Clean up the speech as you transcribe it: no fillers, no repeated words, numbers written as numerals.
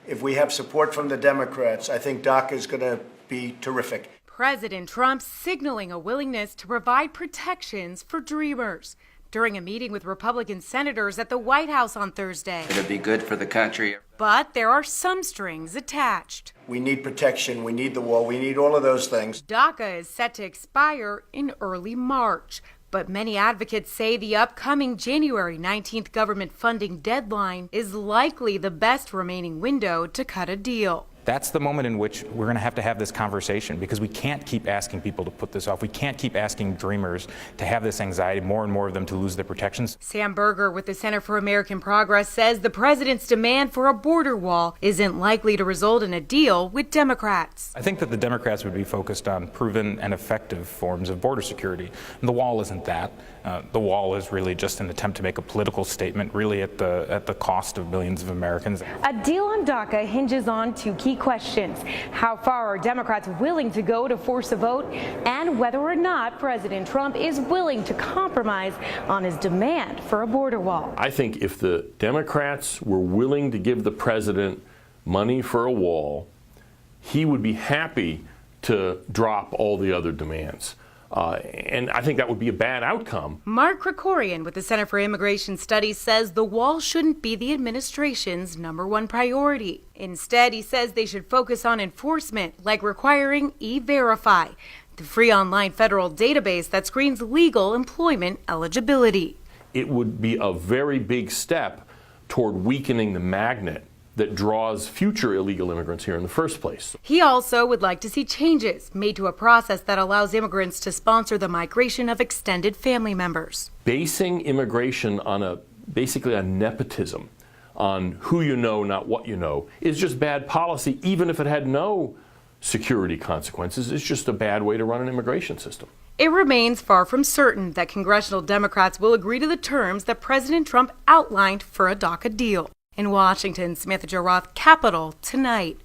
If we have support from the Democrats, I think DACA is going to be terrific. President Trump signaling a willingness to provide protections for dreamers during a meeting with Republican senators at the White House on Thursday. It'll be good for the country. But there are some strings attached. We need protection, we need the wall, we need all of those things. DACA is set to expire in early March, but many advocates say the upcoming January 19th government funding deadline is likely the best remaining window to cut a deal. That's the moment in which we're going to have this conversation, because we can't keep asking people to put this off. We can't keep asking dreamers to have this anxiety, more and more of them to lose their protections. Sam Berger with the Center for American Progress says the president's demand for a border wall isn't likely to result in a deal with Democrats. I think that the Democrats would be focused on proven and effective forms of border security. And the wall isn't that. The wall is really just an attempt to make a political statement, really at the cost of millions of Americans. A deal on DACA hinges on two key questions: how far are Democrats willing to go to force a vote, and whether or not President Trump is willing to compromise on his demand for a border wall. I think if the Democrats were willing to give the president money for a wall, he would be happy to drop all the other demands. And I think that would be a bad outcome. Mark Krikorian with the Center for Immigration Studies says the wall shouldn't be the administration's #1 priority. Instead, he says they should focus on enforcement, like requiring E-Verify, the free online federal database that screens legal employment eligibility. It would be a very big step toward weakening the magnet that draws future illegal immigrants here in the first place. He also would like to see changes made to a process that allows immigrants to sponsor the migration of extended family members. Basing immigration on basically on nepotism, on who you know, not what you know, is just bad policy, even if it had no security consequences. It's just a bad way to run an immigration system. It remains far from certain that congressional Democrats will agree to the terms that President Trump outlined for a DACA deal. In Washington, Samantha-Jo, Capitol Tonight.